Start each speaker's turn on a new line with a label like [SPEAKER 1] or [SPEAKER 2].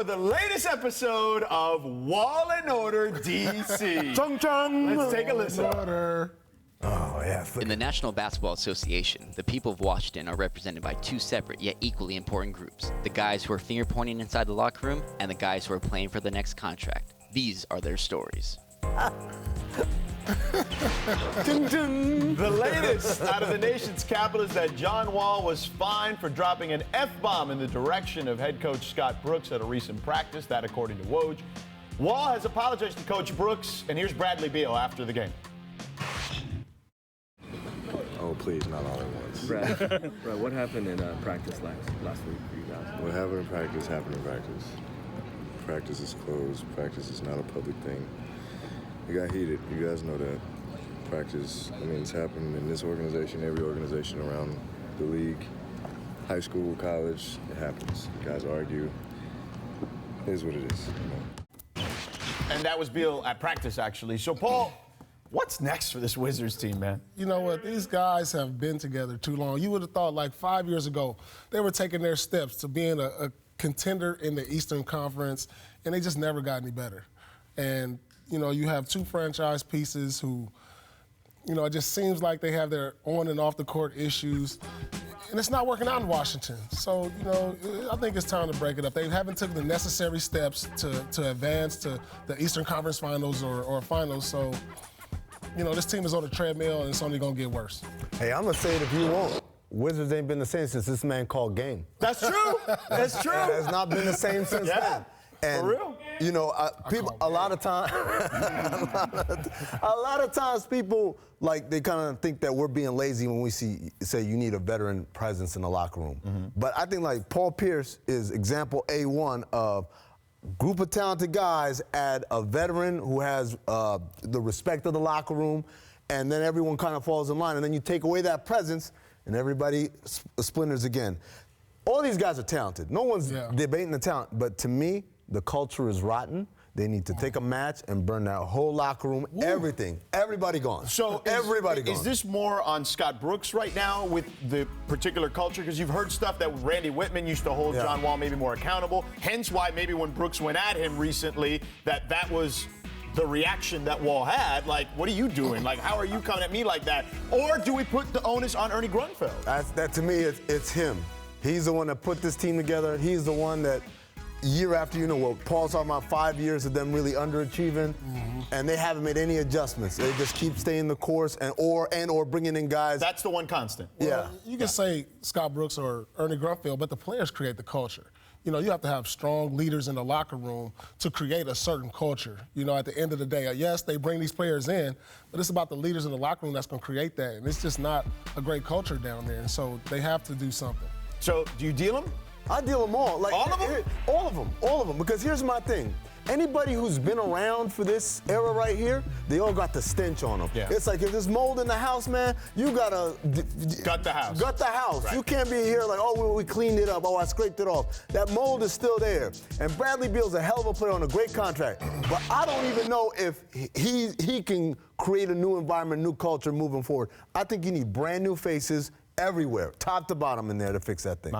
[SPEAKER 1] The latest episode of Wall and Order DC. Let's take a listen.
[SPEAKER 2] Order.
[SPEAKER 3] Oh, yeah.
[SPEAKER 4] In the National Basketball Association, the people of Washington are represented by two separate yet equally important groups. The guys who are finger-pointing inside the locker room and the guys who are playing for the next contract. These are their stories.
[SPEAKER 1] The latest out of the nation's capital is that John Wall was fined for dropping an F-bomb in the direction of head coach Scott Brooks at a recent practice, that according to Woj. Wall has apologized to Coach Brooks, and here's Bradley Beal after the game.
[SPEAKER 5] Oh, please, not all at once.
[SPEAKER 6] Brad, what happened in practice last week for you guys?
[SPEAKER 5] What happened in practice happened in practice. Practice is closed. Practice is not a public thing. It got heated. You guys know that. Practice, I mean, it's happened in this organization, every organization around the league, high school, college, it happens. Guys argue. It is what it is. You know?
[SPEAKER 1] And that was Beal at practice, actually. So, Paul, what's next for this Wizards team, man?
[SPEAKER 2] You know what? These guys have been together too long. You would have thought like 5 years ago they were taking their steps to being a contender in the Eastern Conference, and they just never got any better. And, you know, you have two franchise pieces who, you know, it just seems like they have their on and off the court issues, and it's not working out in Washington. So, you know, I think it's time to break it up. They haven't taken the necessary steps to advance to the Eastern Conference Finals or Finals. So, you know, this team is on a treadmill, and it's only going to get worse.
[SPEAKER 3] Hey, I'm going to say it if you won't. Wizards ain't been the same since this man called game.
[SPEAKER 1] That's true. That's true.
[SPEAKER 3] It has not been the same since then. And,
[SPEAKER 1] for real?
[SPEAKER 3] You know, people, a lot of times people, like, they kind of think that we're being lazy when we say you need a veteran presence in the locker room. Mm-hmm. But I think, like, Paul Pierce is example A1 of group of talented guys add a veteran who has the respect of the locker room, and then everyone kind of falls in line. And then you take away that presence, and everybody splinters again. All these guys are talented. No one's debating the talent. But to me, the culture is rotten. They need to take a match and burn that whole locker room, everything. Everybody gone.
[SPEAKER 1] So
[SPEAKER 3] everybody gone.
[SPEAKER 1] Is this more on Scott Brooks right now with the particular culture? Because you've heard stuff that Randy Whitman used to hold John Wall maybe more accountable. Hence why maybe when Brooks went at him recently, that was the reaction that Wall had. Like, what are you doing? Like, how are you coming at me like that? Or do we put the onus on Ernie Grunfeld?
[SPEAKER 3] That to me, it's him. He's the one that put this team together. He's the one that year after, you know what Paul's talking about, 5 years of them really underachieving, and they haven't made any adjustments. They just keep staying the course or bringing in guys.
[SPEAKER 1] That's the one constant.
[SPEAKER 2] Well, you can say Scott Brooks or Ernie Grunfeld, but the players create the culture. You know, you have to have strong leaders in the locker room to create a certain culture. You know, at the end of the day, yes, they bring these players in, but it's about the leaders in the locker room that's going to create that. And it's just not a great culture down there. And so they have to do something.
[SPEAKER 1] So do you deal them?
[SPEAKER 3] I deal them all. Like,
[SPEAKER 1] all of them?
[SPEAKER 3] All of them. Because here's my thing. Anybody who's been around for this era right here, they all got the stench on them. Yeah. It's like if there's mold in the house, man, you gotta
[SPEAKER 1] gut the house.
[SPEAKER 3] Gut the house.
[SPEAKER 1] Right.
[SPEAKER 3] You can't be here like, oh, we cleaned it up. Oh, I scraped it off. That mold is still there. And Bradley Beal's a hell of a player on a great contract. But I don't even know if he can create a new environment, new culture moving forward. I think you need brand new faces everywhere, top to bottom in there to fix that thing.